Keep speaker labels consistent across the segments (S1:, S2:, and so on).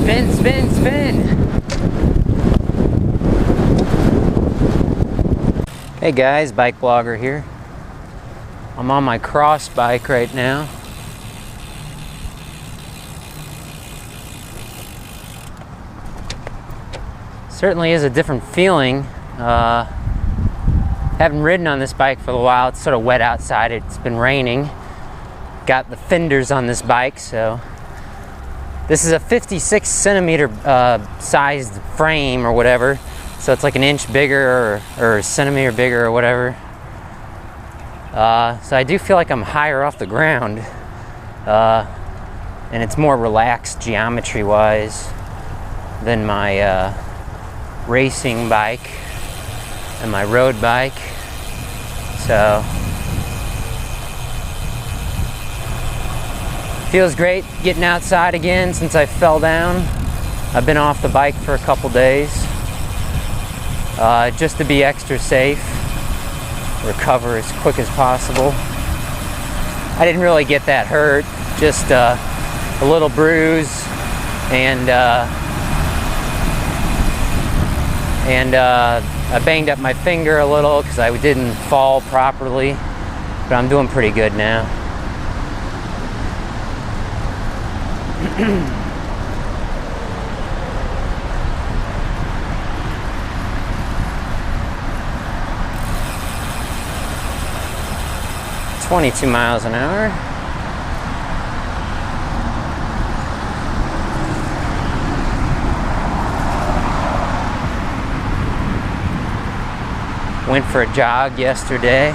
S1: Spin, spin, spin. Hey guys, BikeBlogger here. I'm on my cross bike right now. Certainly is a different feeling. Haven't ridden on this bike for a while. It's sort of wet outside. It's been raining. Got the fenders on this bike, so this is a 56 centimeter sized frame or whatever. So it's like an inch bigger or a centimeter bigger or whatever. So I do feel like I'm higher off the ground. And it's more relaxed geometry wise than my racing bike and my road bike. So feels great getting outside again since I fell down. I've been off the bike for a couple days just to be extra safe, recover as quick as possible. I didn't really get that hurt, just a little bruise and I banged up my finger a little because I didn't fall properly, but I'm doing pretty good now. $22 miles an hour. Went for a jog yesterday.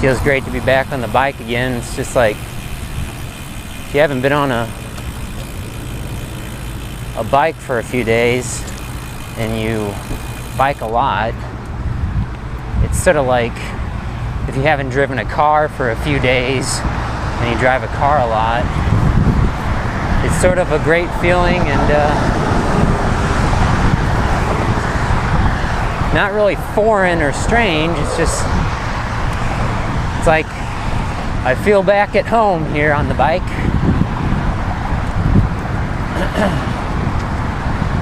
S1: Feels great to be back on the bike again. It's just like, if you haven't been on a bike for a few days and you bike a lot, it's sort of like if you haven't driven a car for a few days and you drive a car a lot. It's sort of a great feeling and not really foreign or strange. It's just, it's like I feel back at home here on the bike.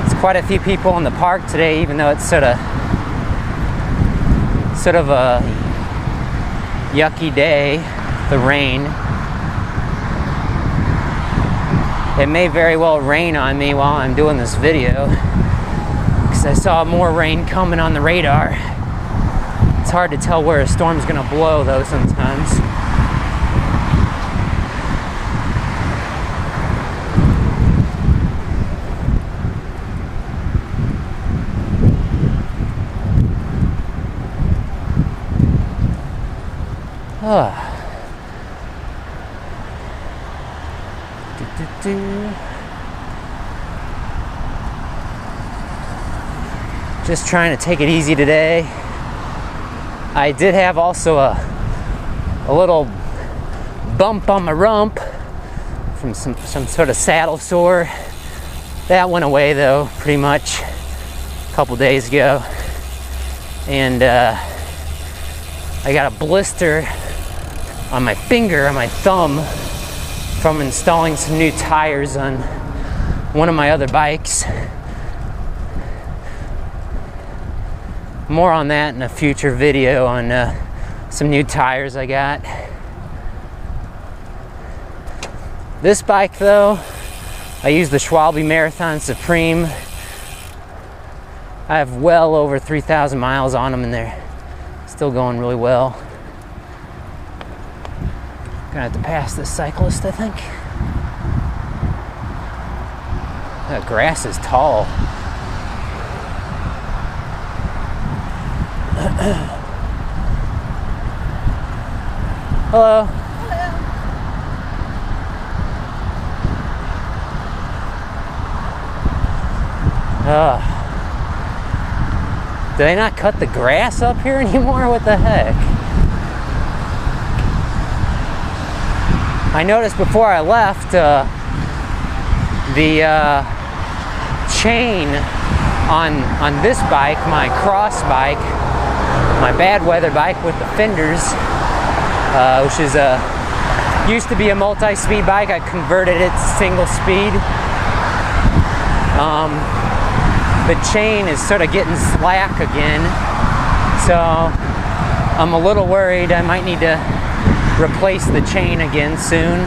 S1: There's quite a few people in the park today, even though it's sort of a yucky day, the rain. It may very well rain on me while I'm doing this video, because I saw more rain coming on the radar. It's hard to tell where a storm's gonna blow though sometimes. Just trying to take it easy today. I did have also a little bump on my rump from some sort of saddle sore. That went away though, pretty much a couple days ago. And I got a blister on my finger, on my thumb, from installing some new tires on one of my other bikes. More on that in a future video on some new tires I got. This bike though, I use the Schwalbe Marathon Supreme. I have well over 3,000 miles on them and they're still going really well. Gonna have to pass this cyclist, I think. That grass is tall. Hello. Do they not cut the grass up here anymore? What the heck? I noticed before I left the chain on this bike, my cross bike, my bad weather bike with the fenders, which is used to be a multi-speed bike. I converted it to single speed. The chain is sort of getting slack again, so I'm a little worried I might need to replace the chain again soon.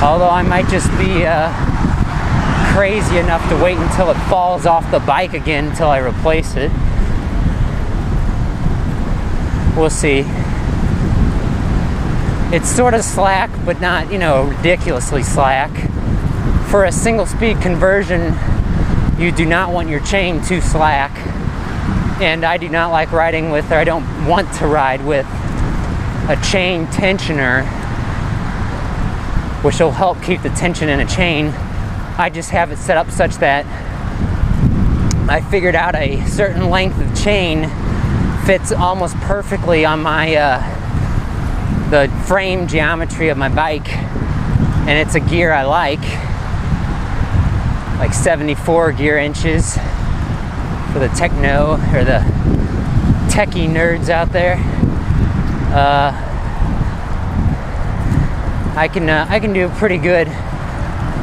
S1: Although I might just be crazy enough to wait until it falls off the bike again until I replace it. We'll see. It's sort of slack, but not, ridiculously slack. For a single speed conversion, you do not want your chain too slack. And I do not like riding with, or I don't want to ride with, a chain tensioner, which will help keep the tension in a chain. I just have it set up such that I figured out a certain length of chain fits almost perfectly on my the frame geometry of my bike, and it's a gear I like 74 gear inches for the techno or the techie nerds out there. I can do pretty good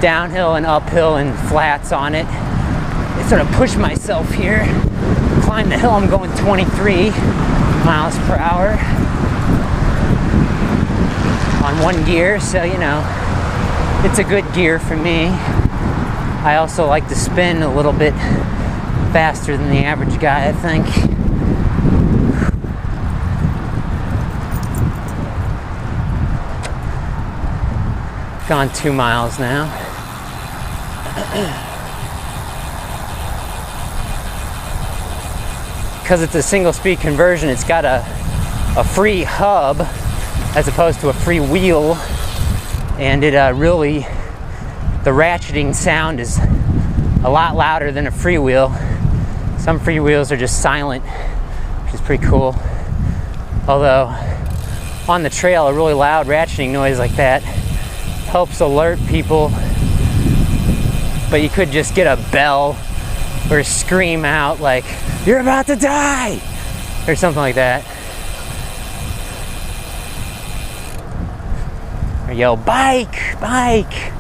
S1: downhill and uphill and flats on it. I sort of push myself here, climb the hill. I'm going 23 miles per hour on one gear, so it's a good gear for me. I also like to spin a little bit faster than the average guy, I think. Gone 2 miles now. Because it's a single speed conversion, it's got a free hub as opposed to a free wheel, and it really, the ratcheting sound is a lot louder than a freewheel. Some freewheels are just silent, which is pretty cool. Although on the trail, a really loud ratcheting noise like that helps alert people, but you could just get a bell or scream out like, "You're about to die!" or something like that. Or yell, "Bike! Bike!"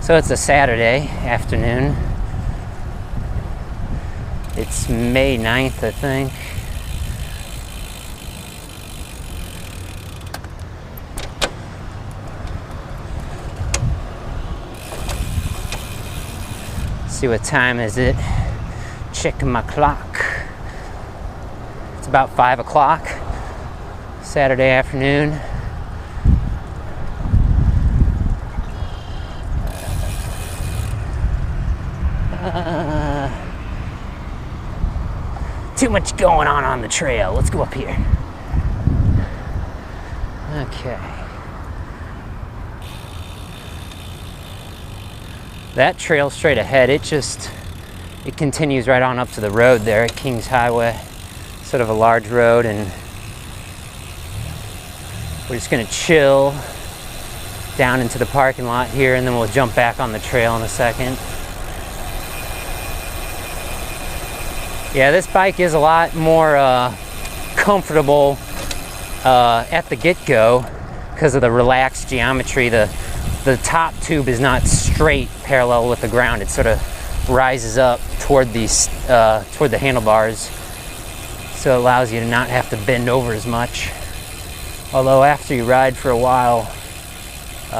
S1: So it's a Saturday afternoon. It's May 9th, I think. See what time is it? Checking my clock. It's about 5 o'clock, Saturday afternoon. Too much going on the trail. Let's go up here. Okay. That trail straight ahead, it continues right on up to the road there at Kings Highway. Sort of a large road, and we're just gonna chill down into the parking lot here, and then we'll jump back on the trail in a second. Yeah, this bike is a lot more comfortable at the get-go because of the relaxed geometry. The top tube is not straight parallel with the ground. It sort of rises up toward the handlebars, so it allows you to not have to bend over as much. Although after you ride for a while,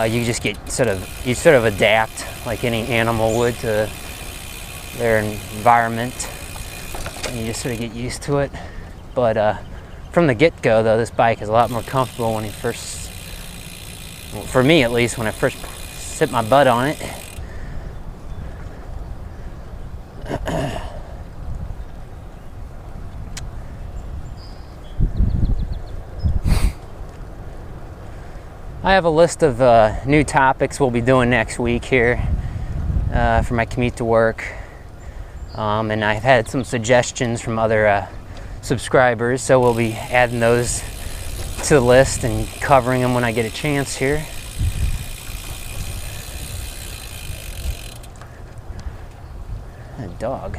S1: you just get sort of adapt like any animal would to their environment, and you just sort of get used to it. But from the get-go, though, this bike is a lot more comfortable when you first, well, for me at least, when I first sit my butt on it. I have a list of new topics we'll be doing next week here for my commute to work. And I've had some suggestions from other subscribers, so we'll be adding those to the list and covering them when I get a chance here. A dog.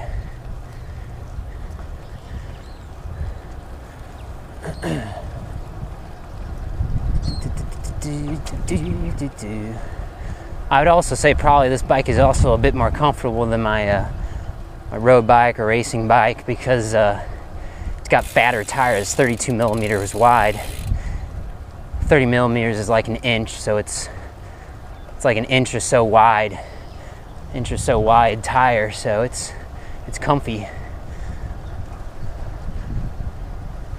S1: I would also say probably this bike is also a bit more comfortable than my road bike or racing bike because it's got fatter tires, 32 millimeters wide. 30 millimeters is like an inch, so it's like an inch or so wide tire, so it's comfy.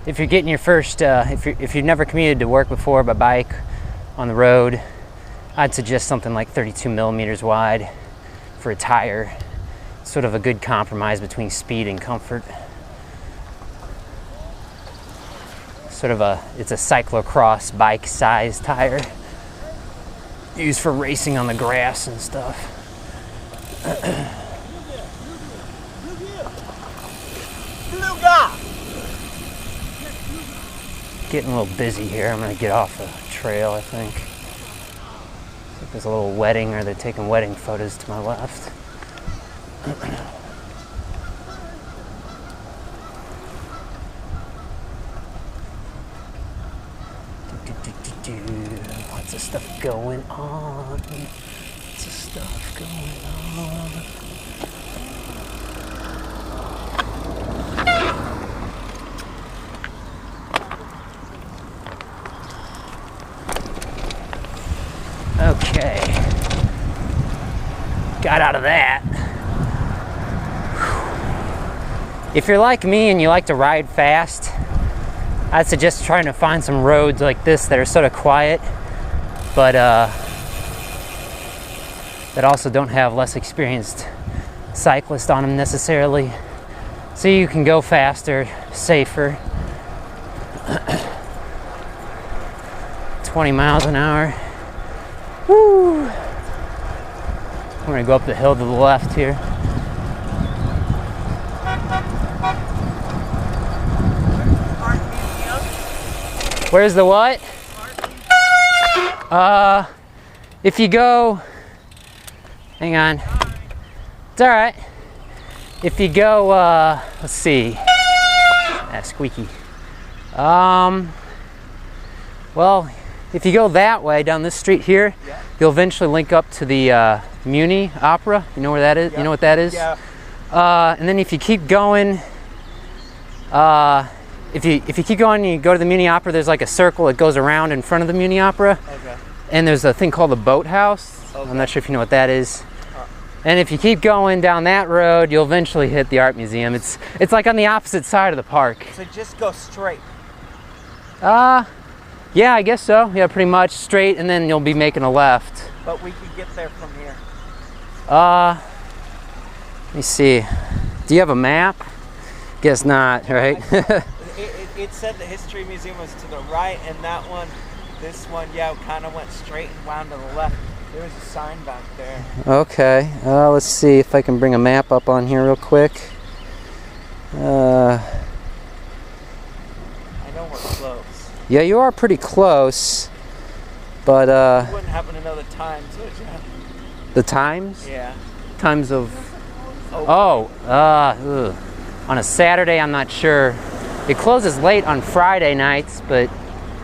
S1: If you're getting your first, if you've never commuted to work before by bike on the road, I'd suggest something like 32 millimeters wide for a tire. Sort of a good compromise between speed and comfort. It's a cyclocross bike size tire used for racing on the grass and stuff. Getting a little busy here. I'm gonna get off the trail, I think. Looks like there's a little wedding, or they're taking wedding photos to my left. Lots of stuff going on. Okay. Got out of that. If you're like me and you like to ride fast, I'd suggest trying to find some roads like this that are sort of quiet, but that also don't have less experienced cyclists on them necessarily, so you can go faster, safer. 20 miles an hour. Woo! We're gonna go up the hill to the left here. Where's the what? If you go, hang on. It's all right. If you go, let's see. That's squeaky. Well, if you go that way down this street here, yeah, you'll eventually link up to the Muni Opera. You know where that is? Yeah. You know what that is? Yeah. And then if you keep going, if you keep going and you go to the Muni Opera, there's like a circle that goes around in front of the Muni Opera. Okay. And there's a thing called the Boathouse. Okay. I'm not sure if you know what that is. And if you keep going down that road, you'll eventually hit the art museum. It's like on the opposite side of the park.
S2: So just go straight.
S1: Yeah, I guess so. Yeah, pretty much straight, and then you'll be making a left.
S2: But we could get there from here.
S1: Let me see. Do you have a map? Guess not, right?
S2: It said the History Museum was to the right, and that one, this one, yeah, kind of went straight and wound to the left. There was a sign back there.
S1: Okay. Let's see if I can bring a map up on here real quick.
S2: I know we're close.
S1: Yeah, you are pretty close, but
S2: you wouldn't happen to know the times, would you?
S1: The times?
S2: Yeah.
S1: Times of... on a Saturday, I'm not sure. It closes late on Friday nights, but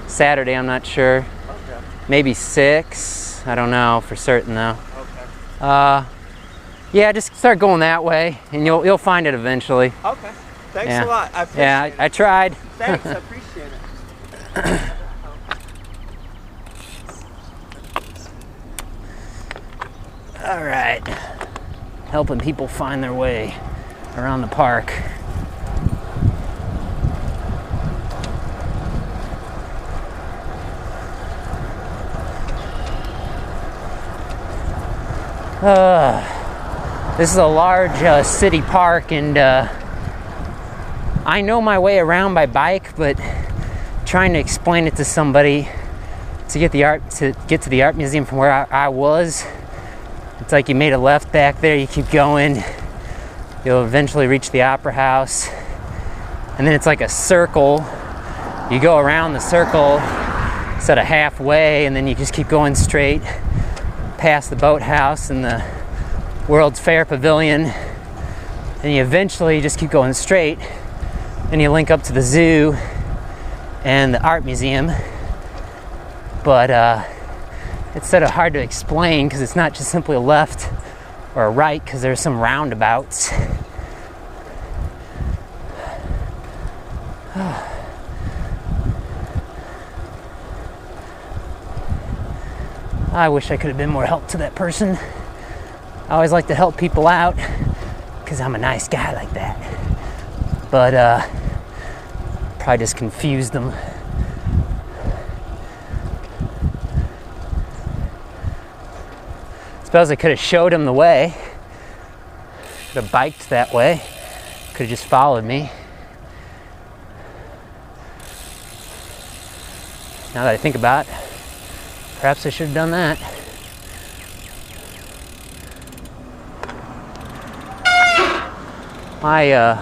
S1: Saturday, I'm not sure. Okay. Maybe 6. I don't know for certain though. Okay. Yeah, just start going that way, and you'll find it eventually.
S2: Okay. Thanks a lot. I appreciate it.
S1: I tried.
S2: Thanks. I appreciate it.
S1: All right. Helping people find their way around the park. This is a large city park, and I know my way around by bike, but trying to explain it to somebody to get to the art museum from where I was, it's like you made a left back there, you keep going, you'll eventually reach the opera house, and then it's like a circle. you go around the circle instead of halfway, and then you just keep going straight past the boathouse and the World's Fair Pavilion, and you eventually just keep going straight and you link up to the zoo and the art museum. But it's sort of hard to explain because it's not just simply a left or a right, because there's some roundabouts. I wish I could have been more help to that person. I always like to help people out because I'm a nice guy like that. But probably just confused them. Suppose I could have showed him the way. Could have biked that way. Could have just followed me. Now that I think about it, perhaps I should have done that. My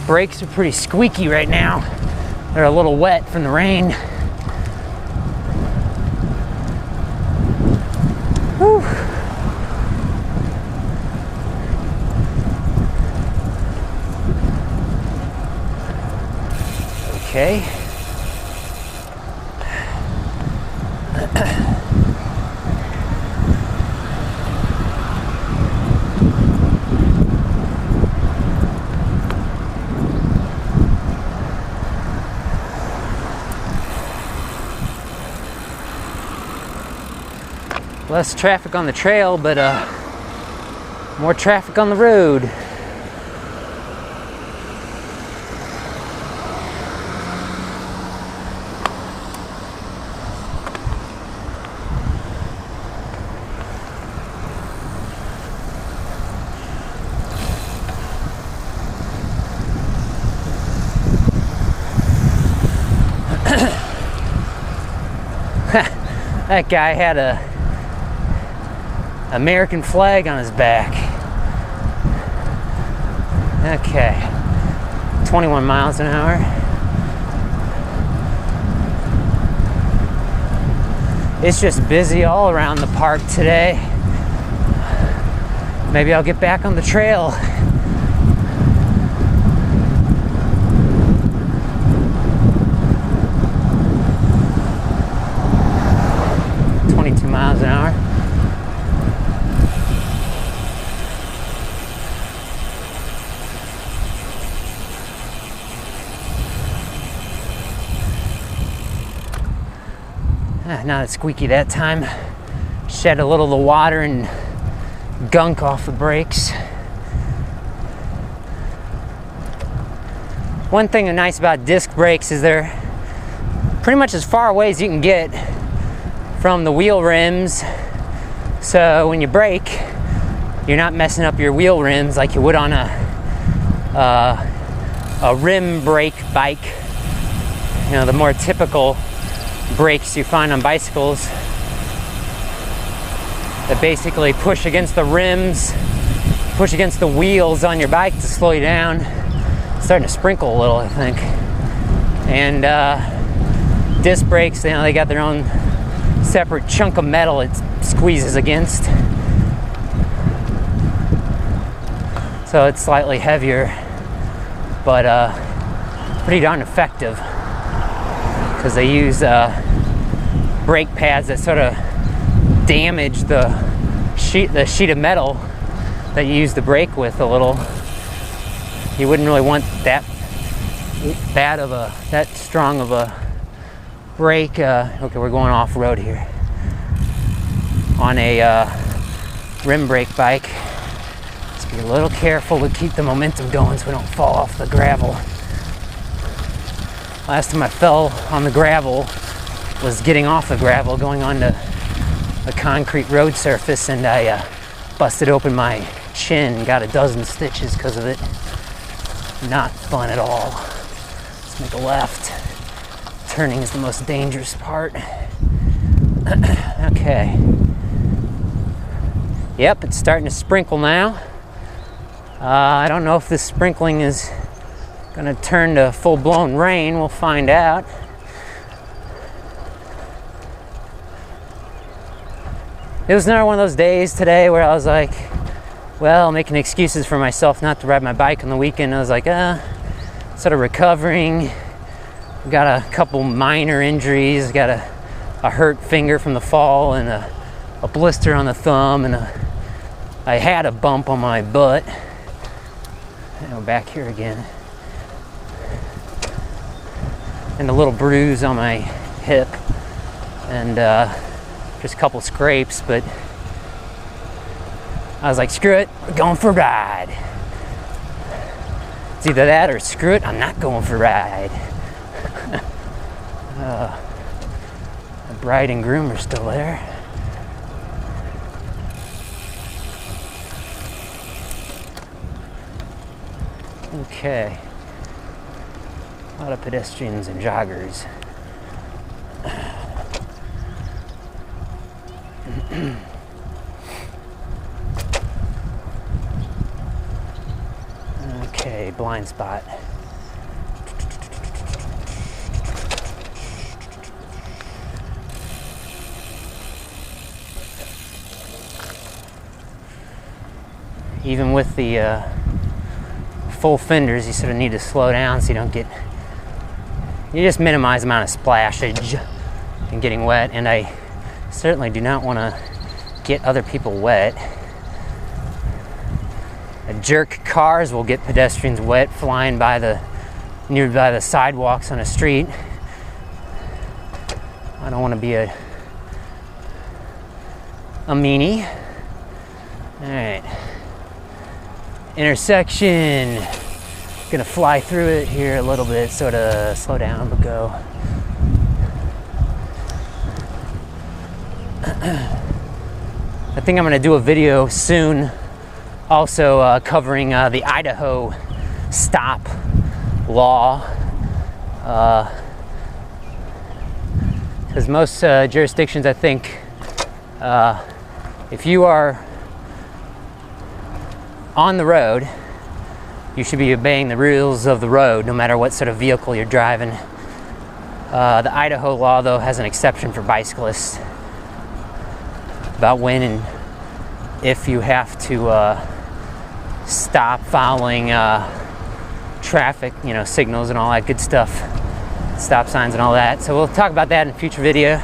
S1: brakes are pretty squeaky right now. They're a little wet from the rain. Whew. Okay. Less traffic on the trail, but more traffic on the road. That guy had a American flag on his back. Okay, 21 miles an hour. It's just busy all around the park today. Maybe I'll get back on the trail. Miles an hour. Not as squeaky that time. Shed a little of the water and gunk off the brakes. One thing that's nice about disc brakes is they're pretty much as far away as you can get from the wheel rims, so when you brake, you're not messing up your wheel rims like you would on a rim brake bike. You know, the more typical brakes you find on bicycles that basically push against the rims, push against the wheels on your bike to slow you down. It's starting to sprinkle a little, I think. And disc brakes, you know, they got their own separate chunk of metal it squeezes against, so it's slightly heavier, but pretty darn effective, because they use brake pads that sort of damage the sheet of metal that you use the brake with a little. You wouldn't really want that strong of a brake. Okay, we're going off road here on a rim brake bike. Just be a little careful to keep the momentum going so we don't fall off the gravel. Last time I fell on the gravel was getting off the gravel going onto a concrete road surface, and I busted open my chin, got a dozen stitches because of it. Not fun at all. Let's make a left. Turning is the most dangerous part. Okay. Yep, it's starting to sprinkle now. I don't know if this sprinkling is gonna turn to full-blown rain. We'll find out. It was another one of those days today where I was like, well, making excuses for myself not to ride my bike on the weekend. I was like, sort of recovering. Got a couple minor injuries. Got a hurt finger from the fall and a blister on the thumb, and I had a bump on my butt. And we're back here again. And a little bruise on my hip, and just a couple scrapes, but I was like, screw it, we're going for a ride. It's either that or screw it, I'm not going for a ride. The bride and groom are still there. Okay. A lot of pedestrians and joggers. Okay, blind spot. Even with the full fenders, you sort of need to slow down so you don't get, you just minimize the amount of splashage and getting wet, and I certainly do not want to get other people wet. Jerk cars will get pedestrians wet flying by nearby the sidewalks on a street. I don't want to be a meanie. All right. Intersection. Gonna fly through it here a little bit, sort of slow down, but go. I think I'm gonna do a video soon also covering the Idaho stop law, because most jurisdictions, I think, if you are on the road, you should be obeying the rules of the road no matter what sort of vehicle you're driving. The Idaho law, though, has an exception for bicyclists about when and if you have to stop following traffic, signals and all that good stuff, stop signs and all that. So we'll talk about that in a future video.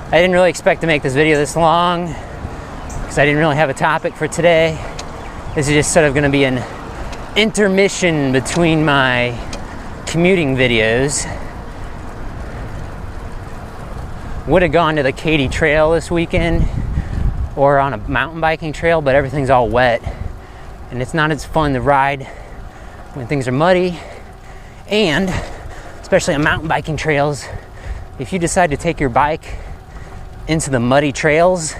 S1: I didn't really expect to make this video this long because I didn't really have a topic for today. This is just sort of going to be an intermission between my commuting videos. Would have gone to the Katy Trail this weekend or on a mountain biking trail, but everything's all wet and it's not as fun to ride when things are muddy. And especially on mountain biking trails, if you decide to take your bike into the muddy trails,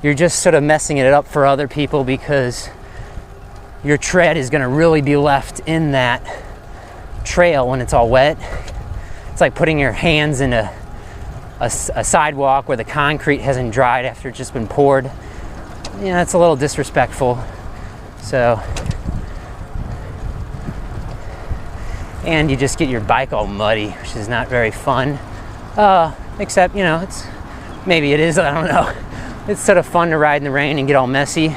S1: you're just sort of messing it up for other people because your tread is going to really be left in that trail when it's all wet. It's like putting your hands in a sidewalk where the concrete hasn't dried after it's just been poured. Yeah, it's a little disrespectful. So, and you just get your bike all muddy, which is not very fun. Except, it's, maybe it is, I don't know. It's sort of fun to ride in the rain and get all messy.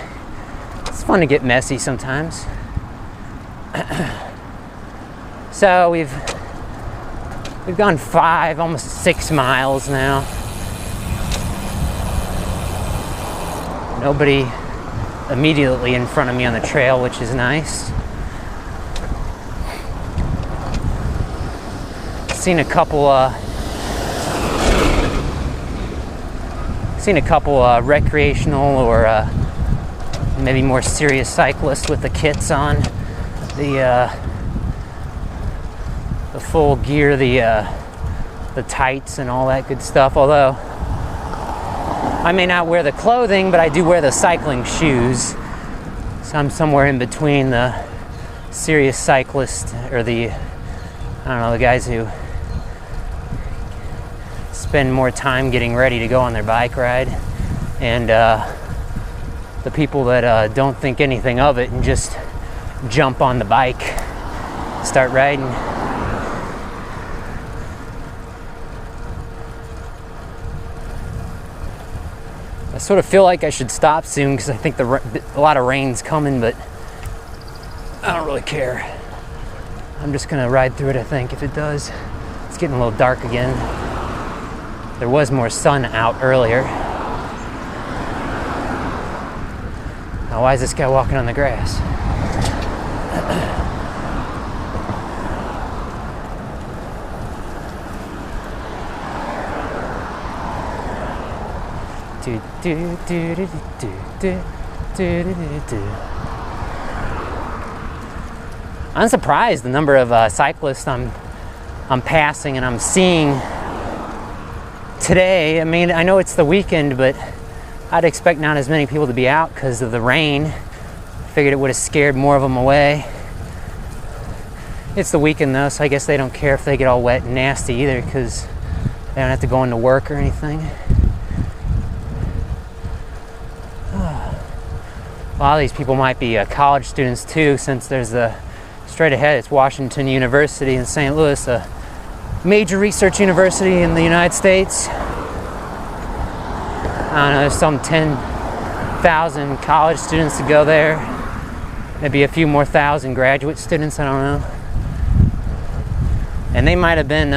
S1: It's fun to get messy sometimes. So we've gone 5, almost 6 miles now. Nobody immediately in front of me on the trail, which is nice. Seen a couple recreational or maybe more serious cyclists with the kits on, the full gear, the tights and all that good stuff. Although I may not wear the clothing, but I do wear the cycling shoes. So I'm somewhere in between the serious cyclist or the guys who spend more time getting ready to go on their bike ride, and the people that don't think anything of it and just jump on the bike, start riding. I sort of feel like I should stop soon because I think a lot of rain's coming, but I don't really care. I'm just gonna ride through it, I think, if it does. It's getting a little dark again. There was more sun out earlier. Now, why is this guy walking on the grass? I'm surprised the number of cyclists I'm passing and I'm seeing today. I mean, I know it's the weekend, but I'd expect not as many people to be out because of the rain. Figured it would have scared more of them away. It's the weekend though, so I guess they don't care if they get all wet and nasty either because they don't have to go into work or anything. A lot of these people might be college students too, since there's straight ahead, it's Washington University in St. Louis, a major research university in the United States. I don't know, there's some 10,000 college students to go there. Maybe a few more thousand graduate students, I don't know. And they might have been,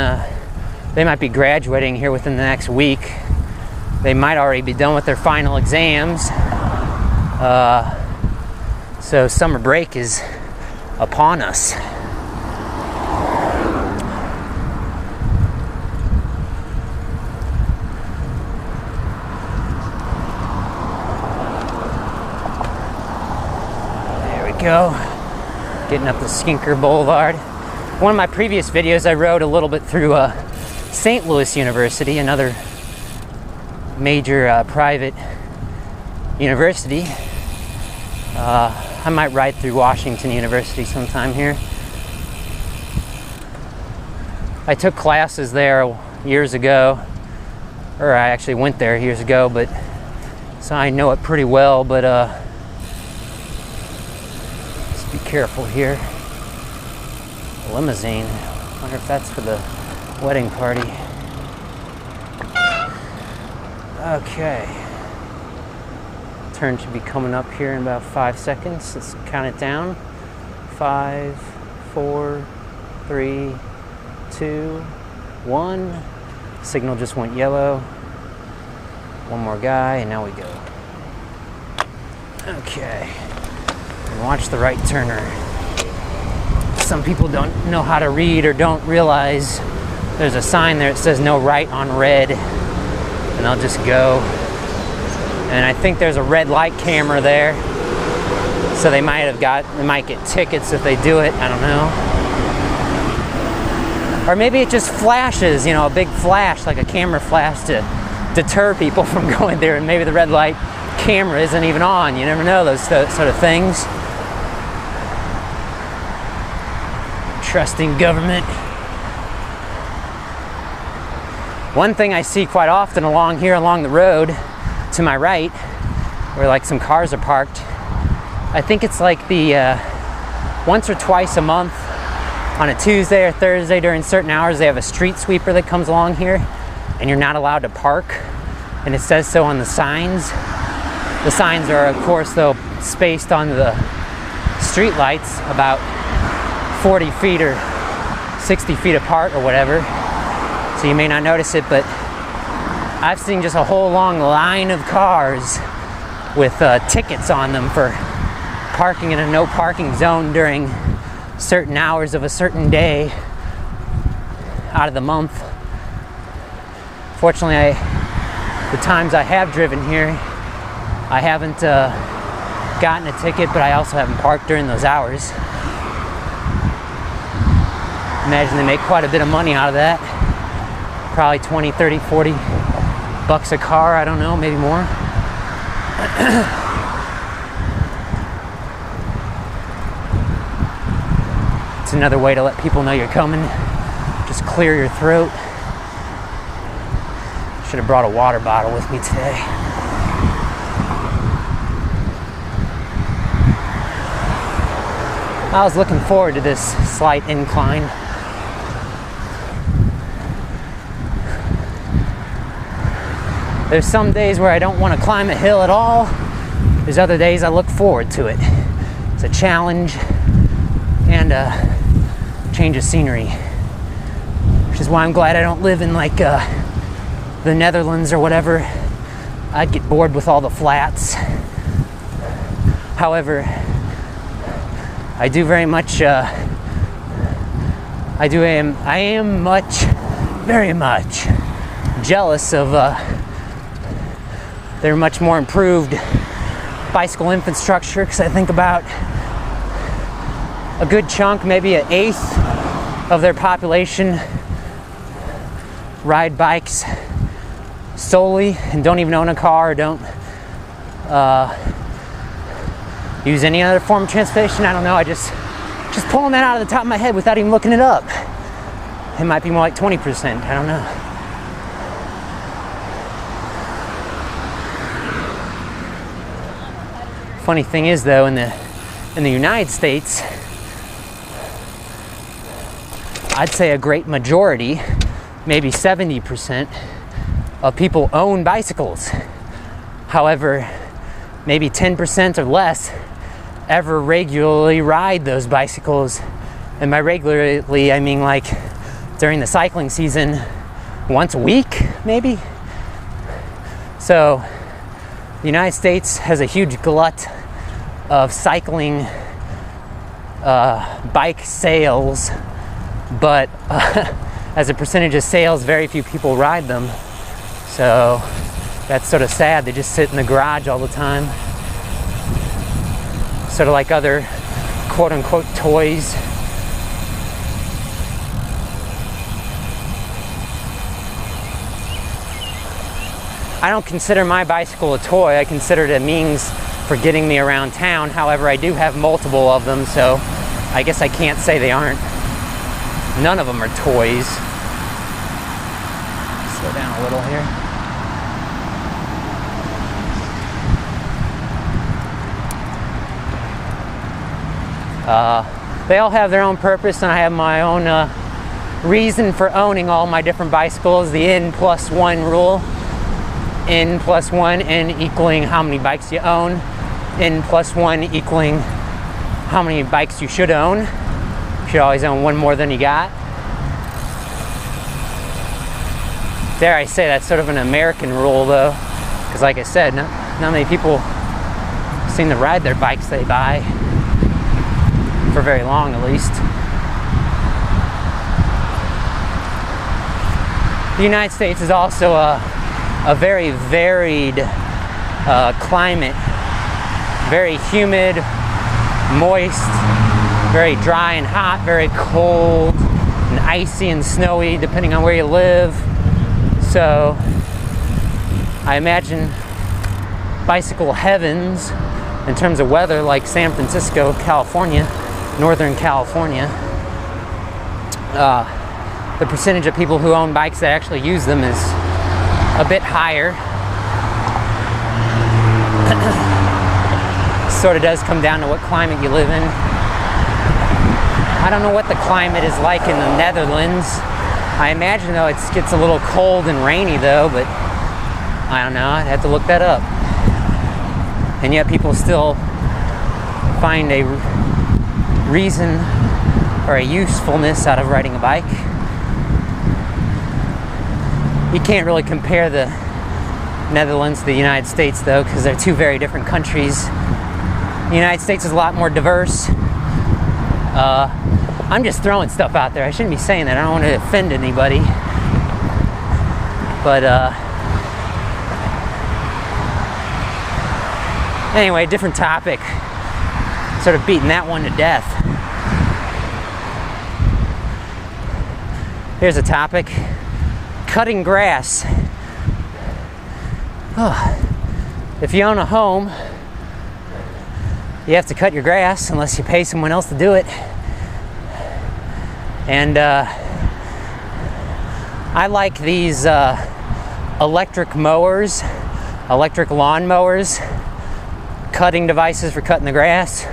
S1: they might be graduating here within the next week. They might already be done with their final exams. So summer break is upon us. Go. Getting up the Skinker Boulevard. One of my previous videos I rode a little bit through St. Louis University, another major private university. I might ride through Washington University sometime here. I took classes there years ago, or I actually went there years ago, but so I know it pretty well, but be careful here. A limousine. I wonder if that's for the wedding party. Okay. Turn should be coming up here in about 5 seconds. Let's count it down. 5, 4, 3, 2, 1. Signal just went yellow. One more guy, and now we go. Okay. Watch the right turner. Some people don't know how to read or don't realize there's a sign there that says no right on red, and they'll just go. And I think there's a red light camera there, so they might get tickets if they do it. I don't know. Or maybe it just flashes, you know, a big flash, like a camera flash to deter people from going there, and maybe the red light camera isn't even on. You never know those sort of things. Trusting government. One thing I see quite often along the road to my right, where like some cars are parked, I think it's like the once or twice a month on a Tuesday or Thursday during certain hours, they have a street sweeper that comes along here, and you're not allowed to park, and it says so on the signs. The signs are, of course, though, spaced on the street lights about 40 feet or 60 feet apart or whatever, so you may not notice it, but I've seen just a whole long line of cars with tickets on them for parking in a no parking zone during certain hours of a certain day out of the month. Fortunately, the times I have driven here, I haven't gotten a ticket, but I also haven't parked during those hours. Imagine they make quite a bit of money out of that. Probably 20, 30, 40 bucks a car, I don't know, maybe more. It's another way to let people know you're coming. Just clear your throat. Should have brought a water bottle with me today. I was looking forward to this slight incline. There's some days where I don't want to climb a hill at all. There's other days I look forward to it. It's a challenge and a change of scenery. Which is why I'm glad I don't live in like the Netherlands or whatever. I'd get bored with all the flats. However, I do very much, I am very much jealous of their much more improved bicycle infrastructure, because I think about a good chunk, maybe an eighth of their population ride bikes solely and don't even own a car, or don't use any other form of transportation. I don't know, I just pulling that out of the top of my head without even looking it up. It might be more like 20%, I don't know. Funny thing is though, in the United States, I'd say a great majority, maybe 70% of people own bicycles. However, maybe 10% or less ever regularly ride those bicycles. And by regularly, I mean like during the cycling season, once a week, maybe. So the United States has a huge glut of cycling bike sales, but as a percentage of sales, very few people ride them. So that's sort of sad. They just sit in the garage all the time. Sort of like other quote-unquote toys. I don't consider my bicycle a toy. I consider it a means for getting me around town. However, I do have multiple of them, so I guess I can't say they aren't. None of them are toys. Slow down a little here. They all have their own purpose, and I have my own reason for owning all my different bicycles. The N+1 rule. N+1, N equaling how many bikes you own. N+1 equaling how many bikes you should own. You should always own one more than you got. Dare I say that's sort of an American rule though, because like I said, not many people seem to ride their bikes they buy, for very long at least. The United States is also a very varied climate. Very humid, moist, very dry and hot, very cold and icy and snowy depending on where you live. So I imagine bicycle heavens in terms of weather, like San Francisco, California, Northern California. The percentage of people who own bikes that actually use them is a bit higher. Sort of does come down to what climate you live in. I don't know what the climate is like in the Netherlands. I imagine though it gets a little cold and rainy though, but I don't know, I'd have to look that up. And yet people still find a reason or a usefulness out of riding a bike. You can't really compare the Netherlands to the United States though, because they're two very different countries. The United States is a lot more diverse. I'm just throwing stuff out there. I shouldn't be saying that. I don't want to offend anybody. But anyway, different topic. Sort of beating that one to death. Here's a topic. Cutting grass. If you own a home, you have to cut your grass unless you pay someone else to do it. And I like these electric mowers, electric lawn mowers, cutting devices for cutting the grass.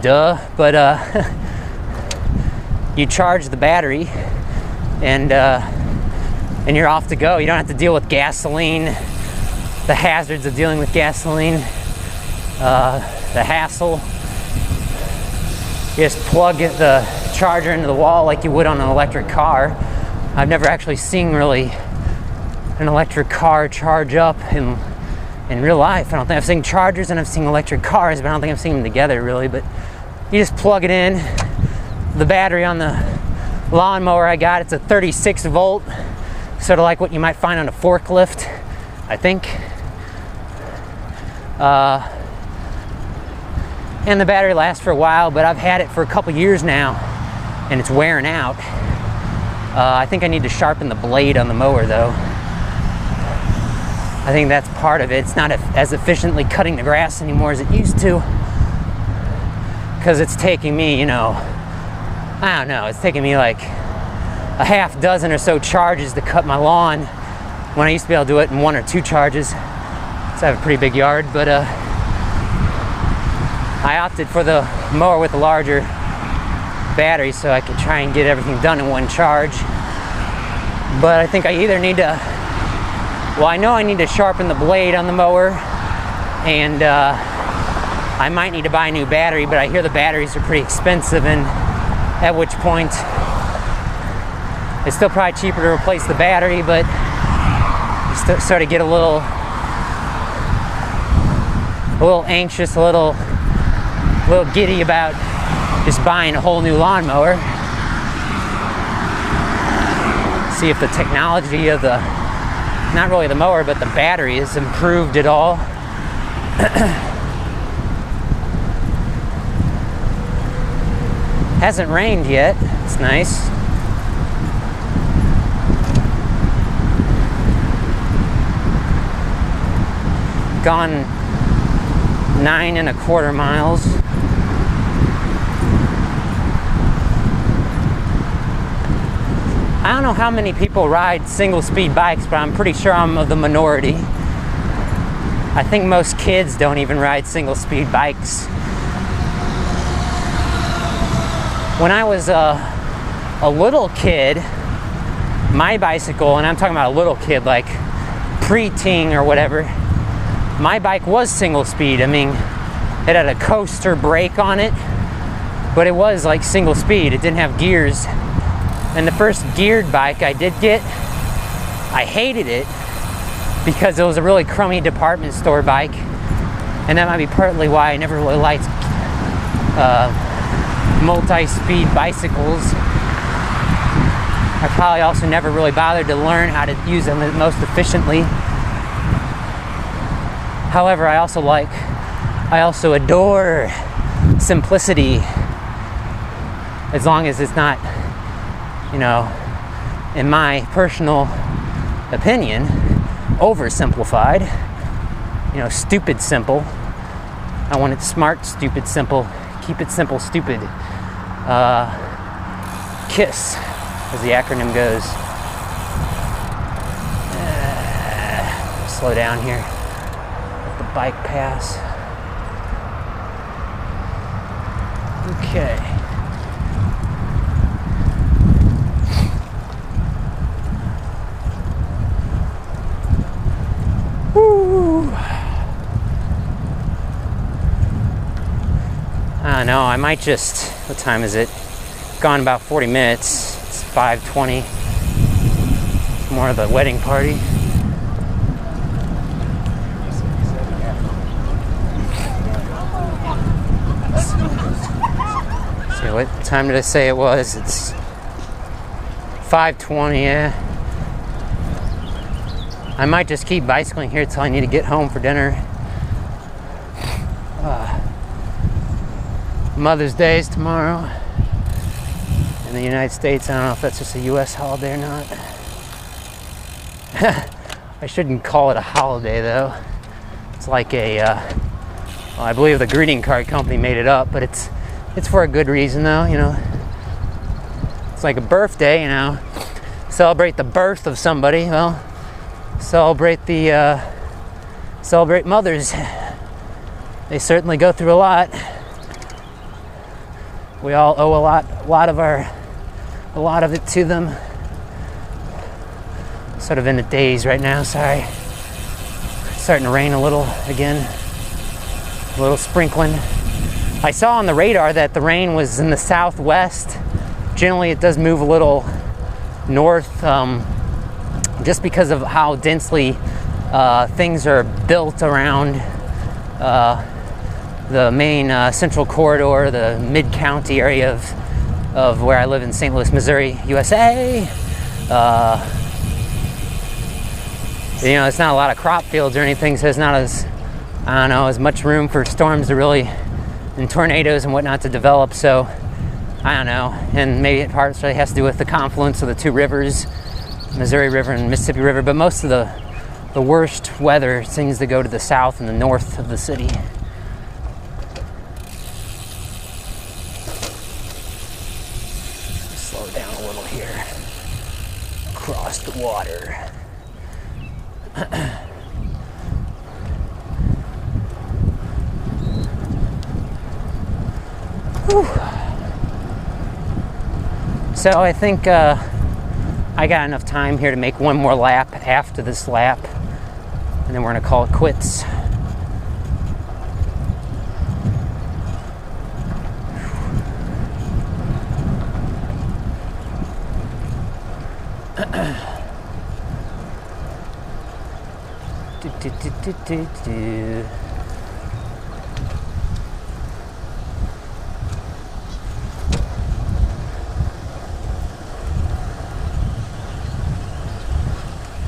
S1: duh, but you charge the battery and you're off to go. You don't have to deal with gasoline, the hazards of dealing with gasoline, the hassle. You just plug the charger into the wall like you would on an electric car. I've never actually seen really an electric car charge up in real life. I don't think I've seen chargers and I've seen electric cars, but I don't think I've seen them together really. But you just plug it in. The battery on the lawnmower I got, it's a 36 volt, sort of like what you might find on a forklift, I think. And the battery lasts for a while, but I've had it for a couple years now and it's wearing out. I think I need to sharpen the blade on the mower though. I think that's part of it. It's not as efficiently cutting the grass anymore as it used to, because it's taking me, you know, I don't know, it's taking me like a half dozen or so charges to cut my lawn, when I used to be able to do it in 1 or 2 charges. So I have a pretty big yard, but I opted for the mower with the larger battery so I could try and get everything done in 1 charge. But I think I either need to, well, I know I need to sharpen the blade on the mower, and I might need to buy a new battery, but I hear the batteries are pretty expensive, and at which point it's still probably cheaper to replace the battery, but you sort of get a little anxious, a little giddy about just buying a whole new lawnmower. See if the technology of the, not really the mower, but the battery has improved at all. Hasn't rained yet. It's nice. Gone 9.25 miles. I don't know how many people ride single-speed bikes, but I'm pretty sure I'm of the minority. I think most kids don't even ride single-speed bikes. When I was a little kid, my bicycle, and I'm talking about a little kid, like pre-teen or whatever, my bike was single-speed. I mean, it had a coaster brake on it, but it was like single-speed. It didn't have gears. And the first geared bike I did get, I hated it because it was a really crummy department store bike, and that might be partly why I never really liked multi-speed bicycles. I probably also never really bothered to learn how to use them most efficiently. However, I also adore simplicity, as long as it's not, you know, in my personal opinion, oversimplified. You know, stupid simple. I want it smart, stupid, simple. Keep it simple, stupid. KISS, as the acronym goes. Slow down here. Let the bike pass. Okay. Woo. I don't know, I might just, what time is it? Gone about 40 minutes. It's 5:20. More of the wedding party. Let's see, what time did I say it was? It's 5:20, yeah. I might just keep bicycling here till I need to get home for dinner. Mother's Day is tomorrow in the United States. I don't know if that's just a US holiday or not. I shouldn't call it a holiday though. It's like a, well, I believe the greeting card company made it up, but it's for a good reason though, you know. It's like a birthday, you know. Celebrate the birth of somebody. Well, celebrate mothers. They certainly go through a lot. We all owe a lot of it to them. Sort of in a daze right now, sorry. It's starting to rain a little again. A little sprinkling. I saw on the radar that the rain was in the southwest. Generally it does move a little north, just because of how densely things are built around the main central corridor, the mid-county area of where I live in St. Louis, Missouri, USA. You know, it's not a lot of crop fields or anything, so it's not as, I don't know, as much room for storms to really, and tornadoes and whatnot to develop. So I don't know, and maybe it partially has to do with the confluence of the two rivers, Missouri River and Mississippi River, but most of the worst weather seems to go to the south and the north of the city. Slow down a little here. Across the water. Whew. So I think I got enough time here to make one more lap after this lap, and then we're gonna call it quits.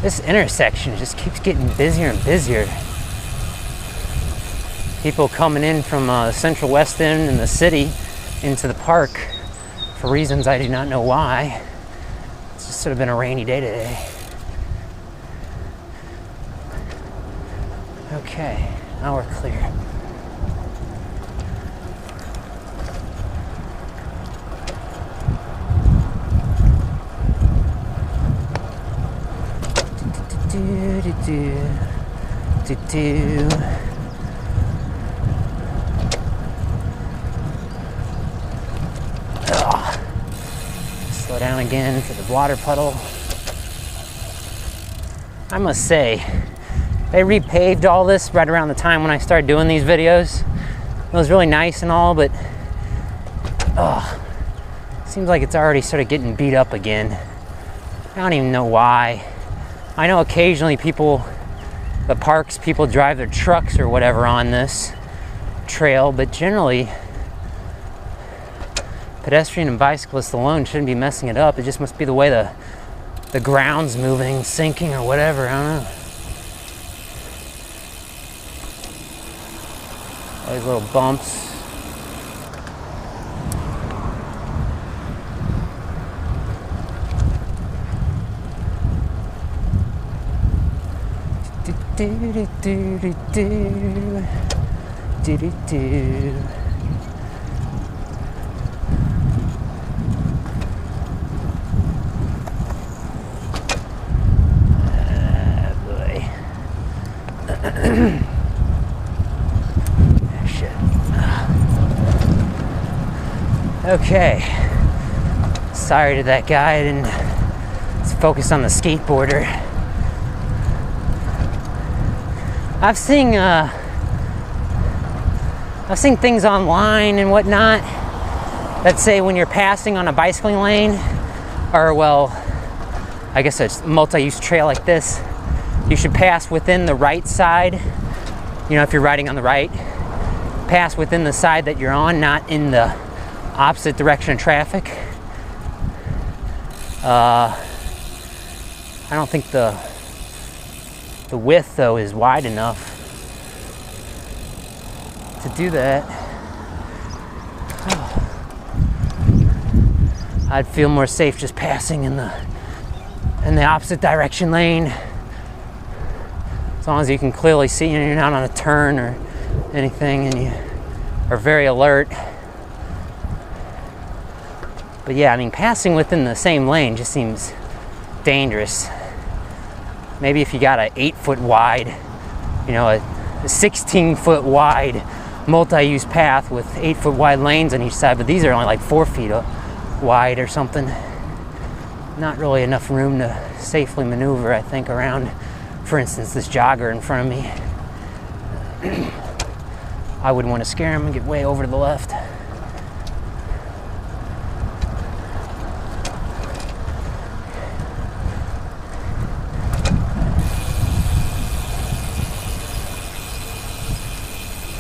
S1: This intersection just keeps getting busier and busier. People coming in from the central west end and the city into the park for reasons I do not know why. It's just sort of been a rainy day today. Okay, now we're clear. Slow down again for the water puddle. I must say, they repaved all this right around the time when I started doing these videos. It was really nice and all, but seems like it's already sort of getting beat up again. I don't even know why. I know occasionally people drive their trucks or whatever on this trail, but generally pedestrian and bicyclists alone shouldn't be messing it up. It just must be the way the ground's moving, sinking or whatever, I don't know. All these little bumps. Boy. Shit. Okay. Sorry to that guy. I didn't focus on the skateboarder. I've seen things online and whatnot that say when you're passing on a bicycling lane, or well, I guess a multi-use trail like this, you should pass within the right side. You know, if you're riding on the right, pass within the side that you're on, not in the opposite direction of traffic. I don't think the width, though, is wide enough to do that. I'd feel more safe just passing in the opposite direction lane, as long as you can clearly see and you're not on a turn or anything and you are very alert. But yeah, I mean, passing within the same lane just seems dangerous. Maybe if you got a 8-foot wide, you know, a 16-foot wide multi-use path with 8-foot wide lanes on each side, but these are only like 4 feet wide or something. Not really enough room to safely maneuver, I think, around, for instance, this jogger in front of me. I wouldn't want to scare him and get way over to the left.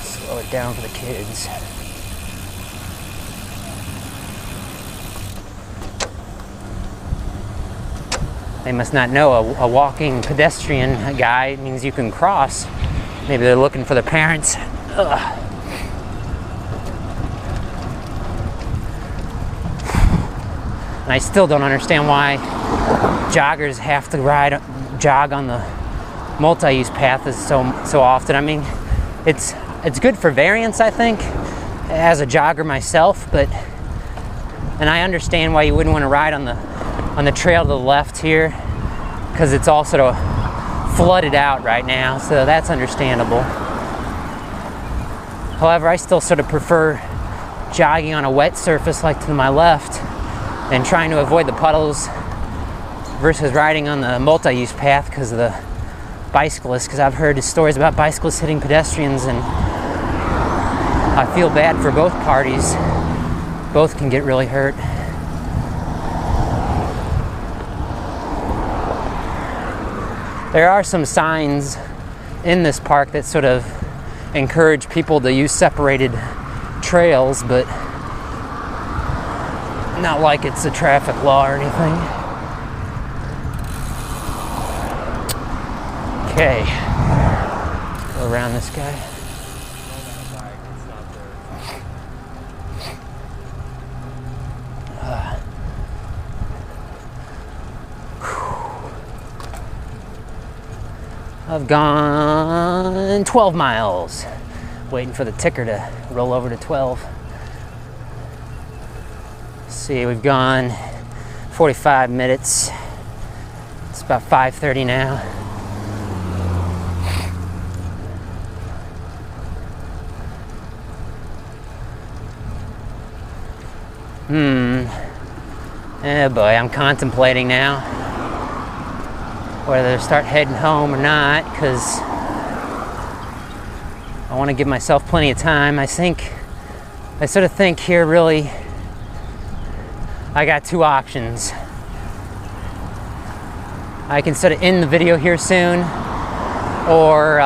S1: Slow it down for the kids. They must not know a walking pedestrian guy means you can cross. Maybe they're looking for their parents. Ugh. And I still don't understand why joggers have to jog on the multi-use path so often. I mean, it's good for variance, I think, as a jogger myself, and I understand why you wouldn't want to ride on the trail to the left here, because it's all sort of flooded out right now, so that's understandable. However, I still sort of prefer jogging on a wet surface like to my left and trying to avoid the puddles versus riding on the multi-use path because of the bicyclists, because I've heard stories about bicyclists hitting pedestrians, and I feel bad for both parties. Both can get really hurt. There are some signs in this park that sort of encourage people to use separated trails, but not like it's a traffic law or anything. Okay, let's go around this guy. I've gone 12 miles, waiting for the ticker to roll over to 12. Let's see, we've gone 45 minutes. It's about 5:30 now. Oh boy, I'm contemplating now whether to start heading home or not, because I want to give myself plenty of time. I sort of think here, really, I got two options. I can sort of end the video here soon, or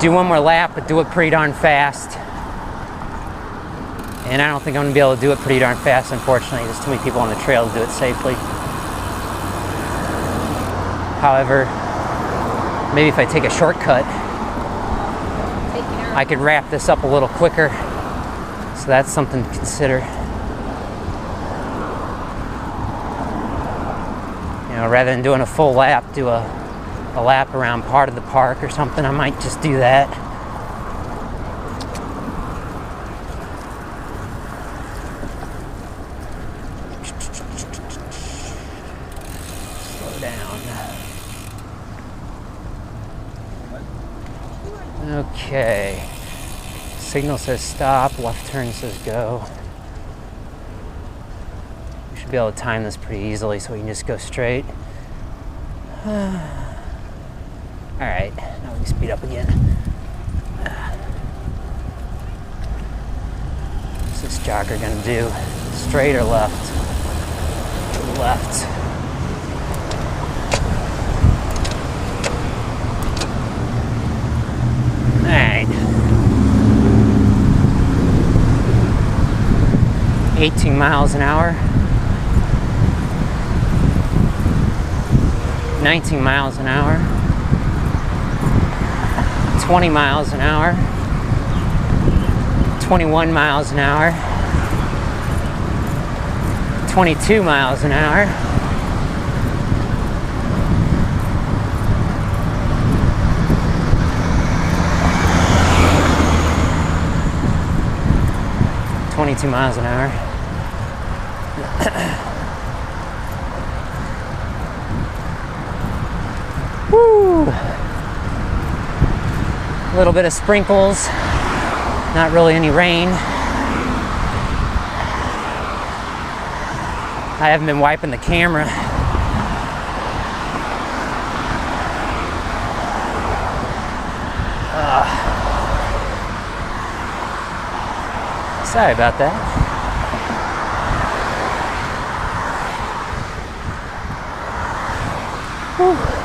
S1: do one more lap, but do it pretty darn fast. And I don't think I'm going to be able to do it pretty darn fast, unfortunately. There's too many people on the trail to do it safely. However, maybe if I take a shortcut, I could wrap this up a little quicker. So that's something to consider. You know, rather than doing a full lap, do a lap around part of the park or something. I might just do that. Slow down. Okay. Signal says stop, left turn says go. We should be able to time this pretty easily so we can just go straight. Alright, now we can speed up again. What's this jogger gonna do? Straight or left? Left. Alright. 18 miles an hour. 19 miles an hour. 20 miles an hour. 21 miles an hour. 22 miles an hour. 22 miles an hour. Woo! A little bit of sprinkles Not really any rain. I haven't been wiping the camera. Sorry about that. Whew.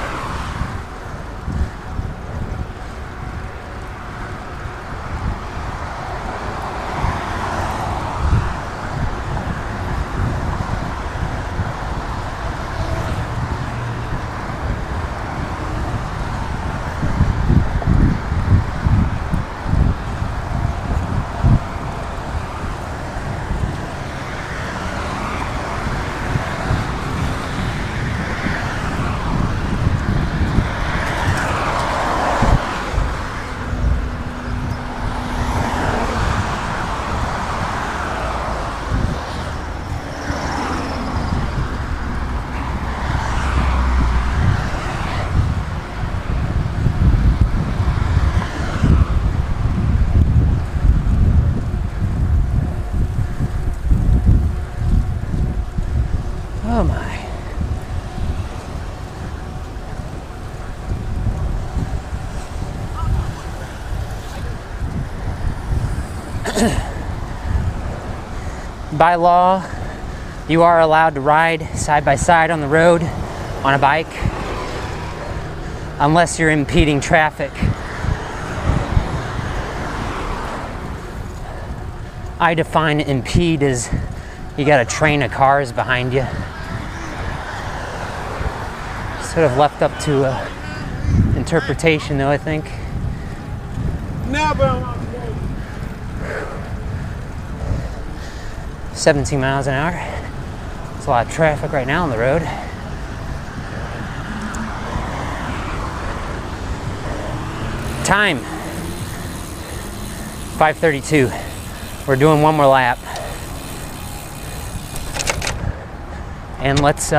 S1: Oh my. By law, you are allowed to ride side by side on the road on a bike unless you're impeding traffic. I define impede as you got a train of cars behind you. Sort of left up to interpretation though, I think.
S3: Never.
S1: 17 miles an hour. There's a lot of traffic right now on the road. Time 5:32. We're doing one more lap. And let's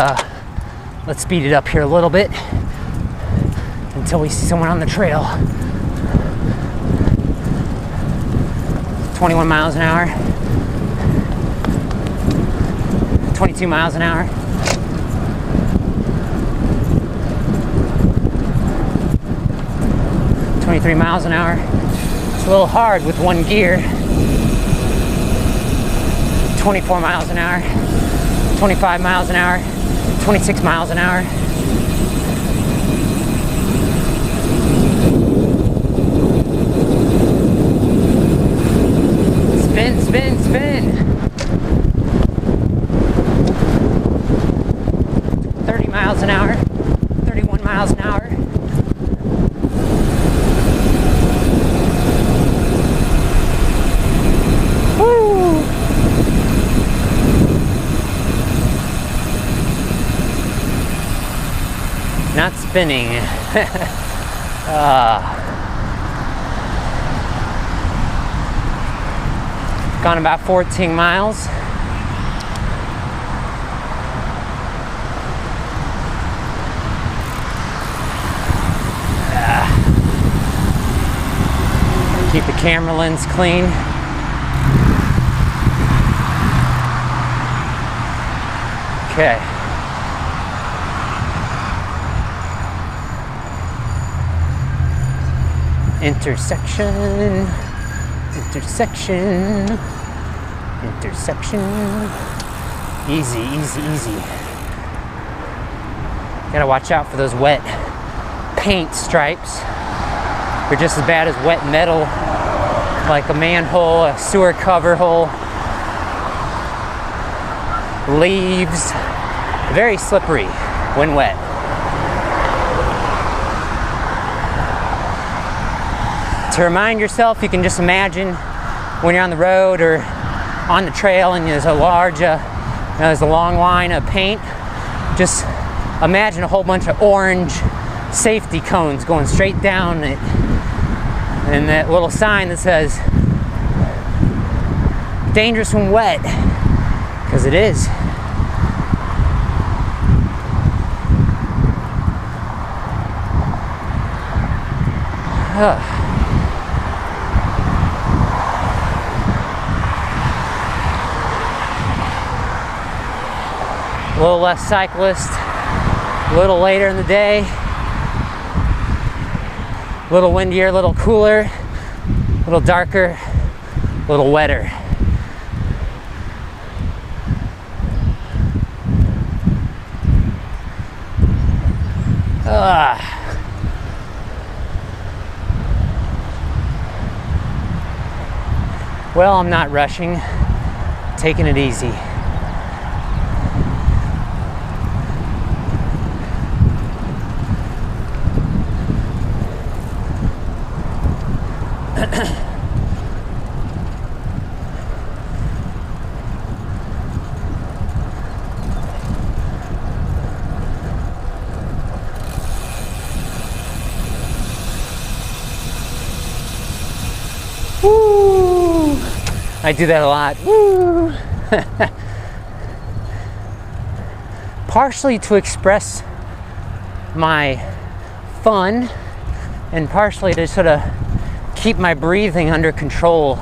S1: speed it up here a little bit until we see someone on the trail. 21 miles an hour. 22 miles an hour. 23 miles an hour. It's a little hard with one gear. 24 miles an hour. 25 miles an hour. 26 miles an hour. Spin, spin, spin. 30 miles an hour. 31 miles an hour. Woo! Not spinning. Gone about 14 miles. Keep the camera lens clean. Okay. Intersection. Easy, easy, easy. Gotta watch out for those wet paint stripes. They're just as bad as wet metal, like a manhole, a sewer cover hole. Leaves, very slippery when wet. To remind yourself, you can just imagine when you're on the road or on the trail and there's a large, there's a long line of paint. Just imagine a whole bunch of orange safety cones going straight down it, and that little sign that says dangerous when wet, because it is. A little less cyclist, a little later in the day, a little windier, a little cooler, a little darker, a little wetter. Well, I'm not rushing, taking it easy. Woo! I do that a lot. Woo! Partially to express my fun, and partially to sort of keep my breathing under control.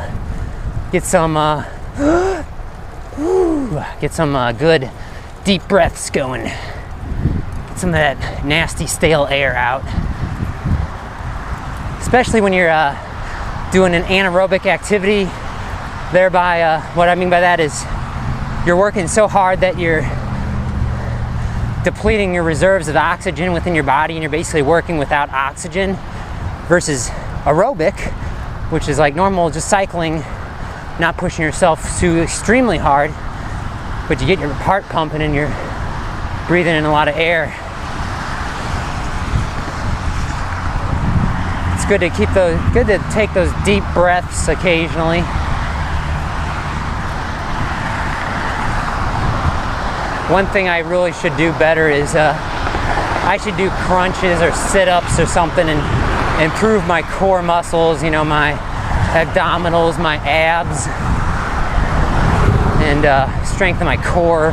S1: Get some good deep breaths going. Get some of that nasty stale air out. Especially when you're doing an anaerobic activity. Thereby, what I mean by that is you're working so hard that you're depleting your reserves of oxygen within your body, and you're basically working without oxygen, versus aerobic, which is like normal, just cycling, not pushing yourself too extremely hard, but you get your heart pumping and you're breathing in a lot of air. It's good to take those deep breaths occasionally. One thing I really should do better is I should do crunches or sit-ups or something and improve my core muscles, you know, my abdominals, my abs, and strengthen my core.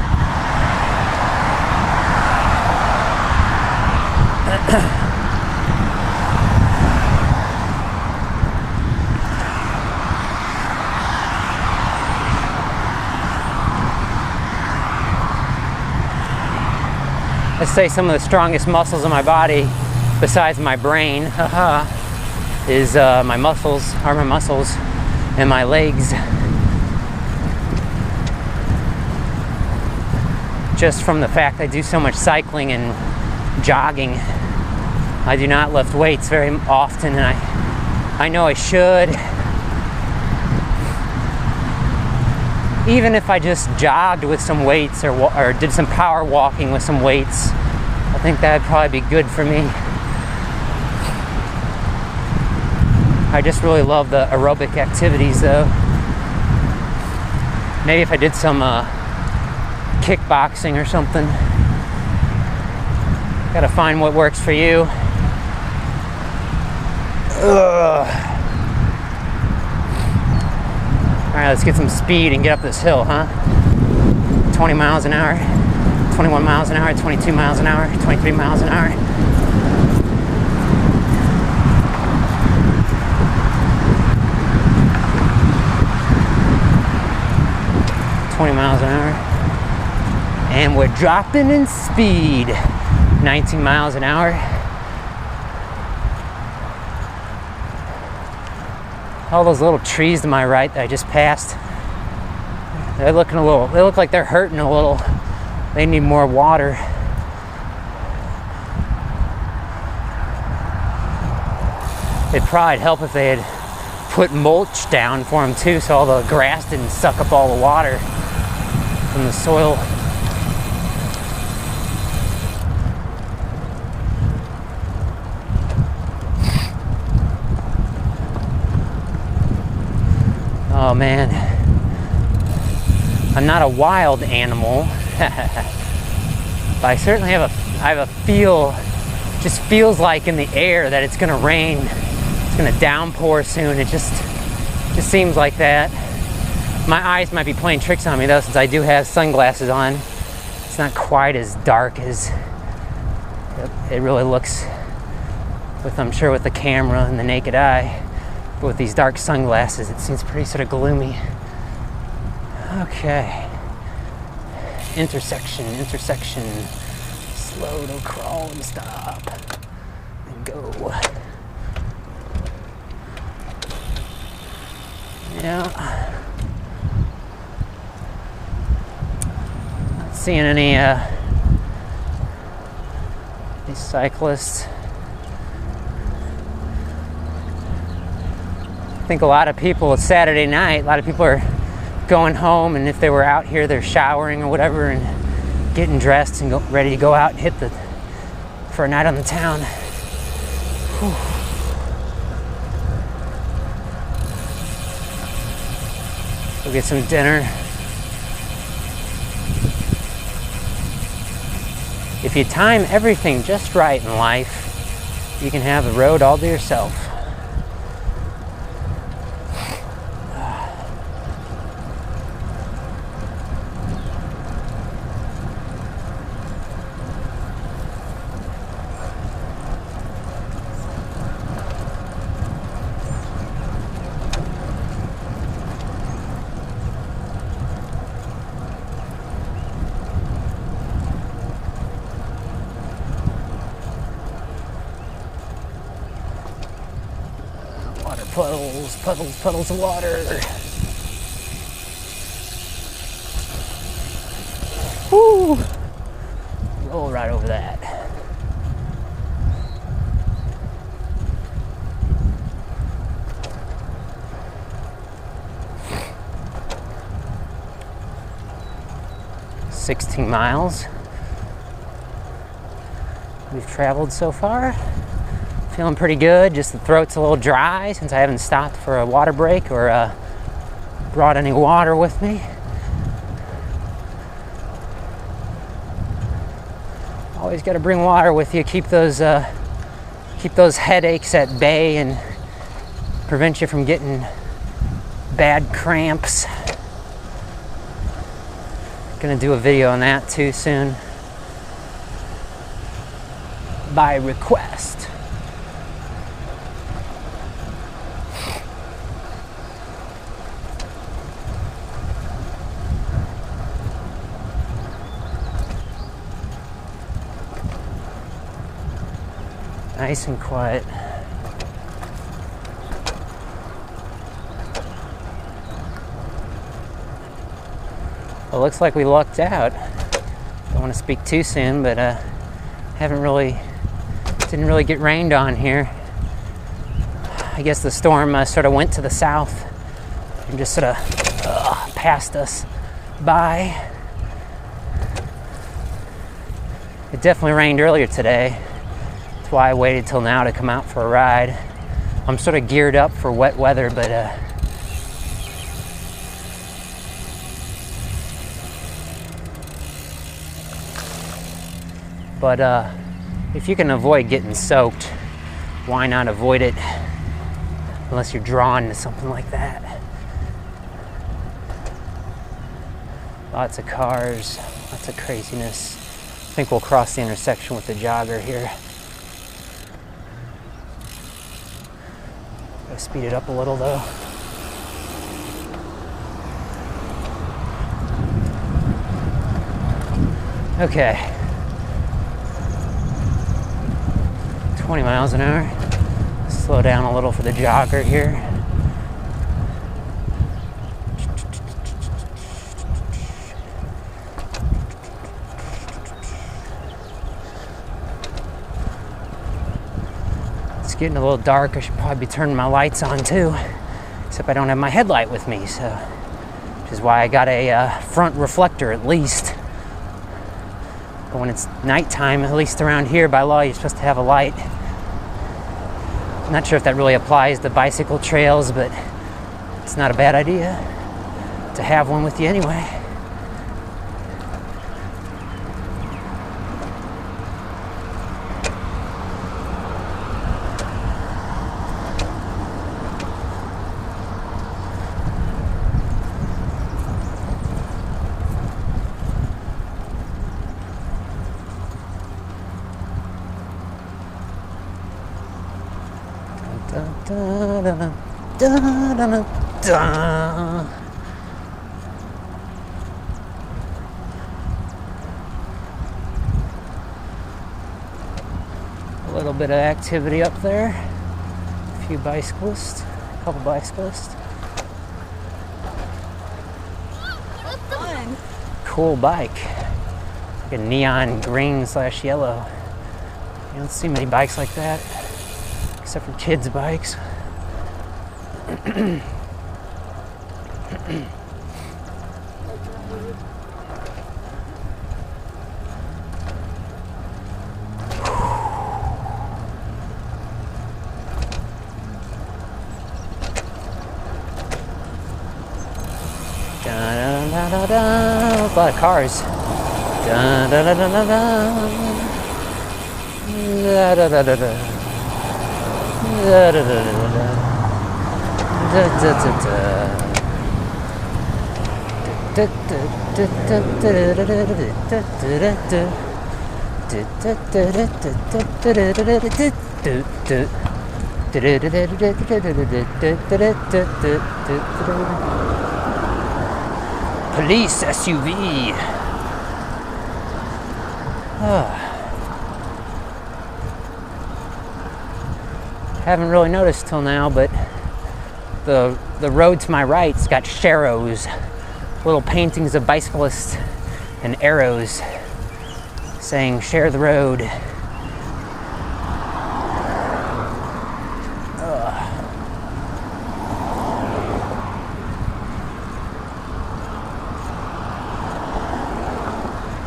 S1: Let's say some of the strongest muscles in my body, besides my brain, is my muscles and my legs. Just from the fact I do so much cycling and jogging. I do not lift weights very often, and I know I should. Even if I just jogged with some weights or did some power walking with some weights, I think that'd probably be good for me. I just really love the aerobic activities though. Maybe if I did some kickboxing or something. Gotta find what works for you. Ugh. Alright, let's get some speed and get up this hill, huh? 20 miles an hour, 21 miles an hour, 22 miles an hour, 23 miles an hour. Miles an hour, and we're dropping in speed. 19 miles an hour. All those little trees to my right that I just passed, they look like they're hurting a little. They need more water. It'd probably help if they had put mulch down for them too, so all the grass didn't suck up all the water from the soil. Oh man, I'm not a wild animal, but I certainly have a feel. Just feels like in the air that it's gonna rain, it's gonna downpour soon. It just seems like that. My eyes might be playing tricks on me though, since I do have sunglasses on. It's not quite as dark as it really looks I'm sure with the camera and the naked eye. But with these dark sunglasses, it seems pretty sort of gloomy. Okay. intersection, slow to crawl and stop, and go. Yeah. Not seeing any these cyclists. I think a lot of people, it's Saturday night, a lot of people are going home, and if they were out here, they're showering or whatever and getting dressed and ready to go out and hit for a night on the town. Whew. Go get some dinner. If you time everything just right in life, you can have the road all to yourself. Puddles of water. Woo! Roll right over that. "16 miles we've traveled so far. Feeling pretty good, just the throat's a little dry since I haven't stopped for a water break or brought any water with me. Always got to bring water with you, keep those headaches at bay and prevent you from getting bad cramps. Gonna do a video on that too soon, by request. Nice and quiet. Well, it looks like we lucked out. Don't want to speak too soon, but didn't really get rained on here. I guess the storm sort of went to the south and just sort of passed us by. It definitely rained earlier today. That's why I waited till now to come out for a ride. I'm sort of geared up for wet weather, but if you can avoid getting soaked, why not avoid it? Unless you're drawn to something like that. Lots of cars, lots of craziness. I think we'll cross the intersection with the jogger here. Gotta speed it up a little though. Okay. 20 miles an hour. Slow down a little for the jogger here. It's getting a little dark. I should probably be turning my lights on too, except I don't have my headlight with me, so which is why I got a front reflector at least. But when it's nighttime, at least around here by law, you're supposed to have a light. I'm not sure if that really applies to bicycle trails, but it's not a bad idea to have one with you anyway. little bit of activity up there. A few bicyclists, a couple bicyclists.
S3: Fun.
S1: Cool bike. Like a neon green / yellow. You don't see many bikes like that, except for kids' bikes. A lot of cars. Da da da da da da. Da da da da da. Da da da da da. Da da da da. Da da da da da da da da da da. Police SUV. Haven't really noticed till now, but the road to my right's got sharrows, little paintings of bicyclists and arrows saying "share the road."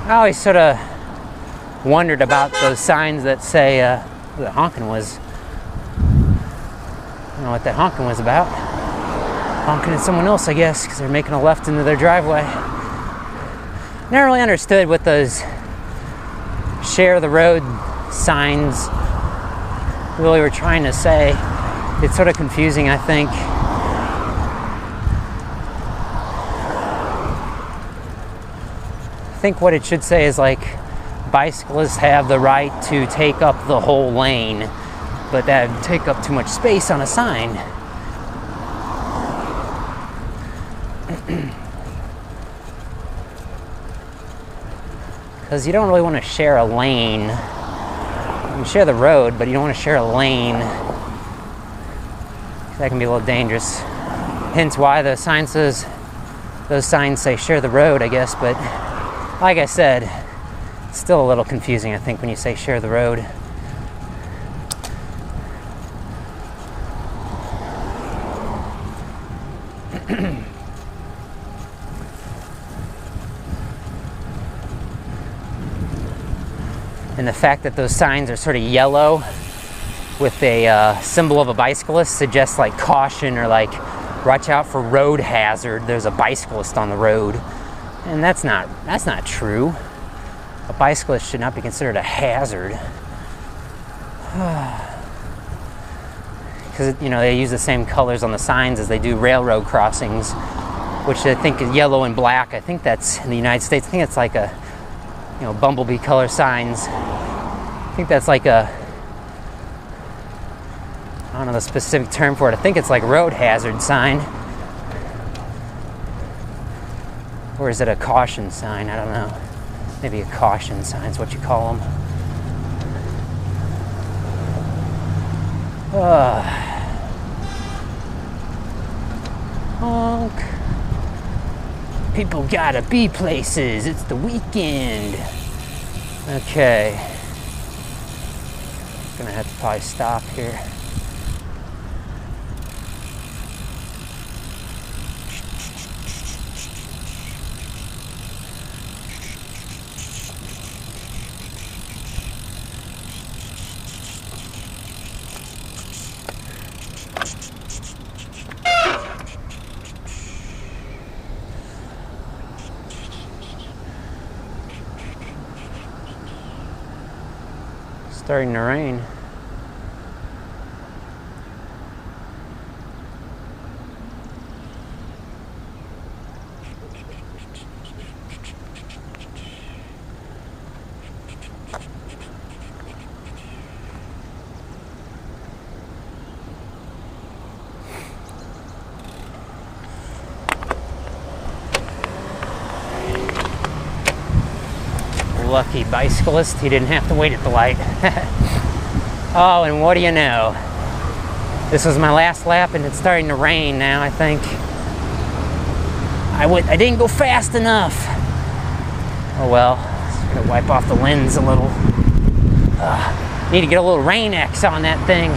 S1: I always sort of wondered about those signs that say the honking was. I don't know what that honking was about. Honking at someone else, I guess, because they're making a left into their driveway. Never really understood what those share the road signs really were trying to say. It's sort of confusing, I think. I think what it should say is like bicyclists have the right to take up the whole lane, but that would take up too much space on a sign. Because you don't really want to share a lane. You can share the road, but you don't want to share a lane. That can be a little dangerous. Hence why those signs say share the road, I guess, but like I said, it's still a little confusing, I think, when you say share the road. And the fact that those signs are sort of yellow with a symbol of a bicyclist suggests like caution or like watch out for road hazard. There's a bicyclist on the road. And that's not true. A bicyclist should not be considered a hazard. Because, you know, they use the same colors on the signs as they do railroad crossings, which I think is yellow and black. I think that's in the United States. I think it's like a, you know, bumblebee color signs. I think that's like a, I don't know the specific term for it. I think it's like road hazard sign. Or is it a caution sign? I don't know. Maybe a caution sign is what you call them. Honk. People gotta be places. It's the weekend. Okay. Gonna have to probably stop here. Starting to rain. Lucky bicyclist, he didn't have to wait at the light. Oh, and what do you know? This was my last lap and it's starting to rain now, I think. I didn't go fast enough. Oh well, just gonna wipe off the lens a little. Need to get a little rain X on that thing.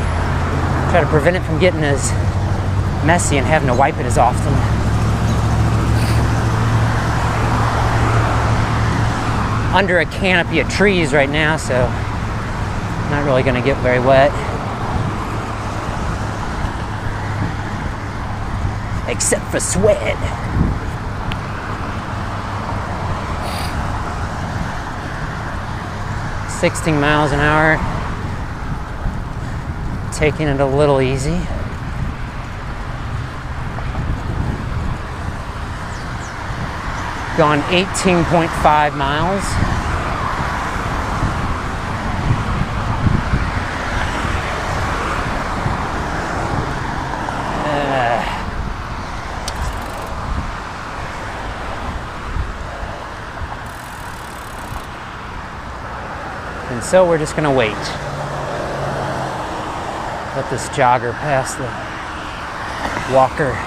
S1: Try to prevent it from getting as messy and having to wipe it as often. Under a canopy of trees right now, so not really gonna get very wet. Except for sweat. "16 miles an hour. Taking it a little easy. Gone 18.5 miles. And so we're just gonna wait. Let this jogger pass the walker.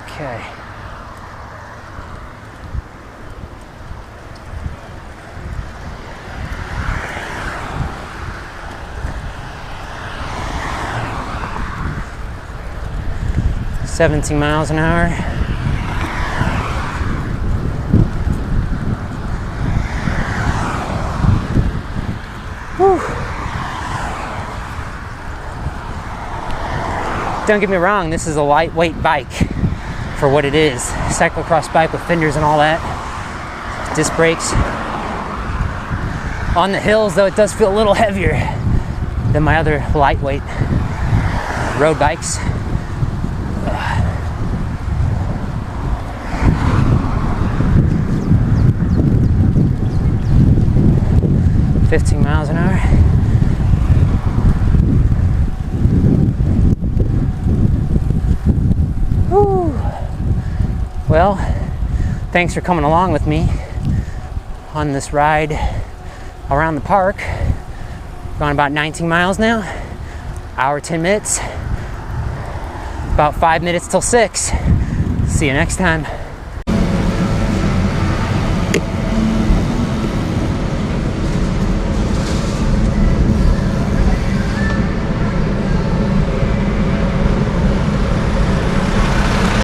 S1: Okay. "17 miles an hour. Whew. Don't get me wrong, this is a lightweight bike for what it is. Cyclocross bike with fenders and all that. Disc brakes. On the hills, though, it does feel a little heavier than my other lightweight road bikes. 15 miles an hour. Whew. Well, thanks for coming along with me on this ride around the park. Gone about 19 miles now. Hour, 10 minutes. About 5 minutes till 6. See you next time.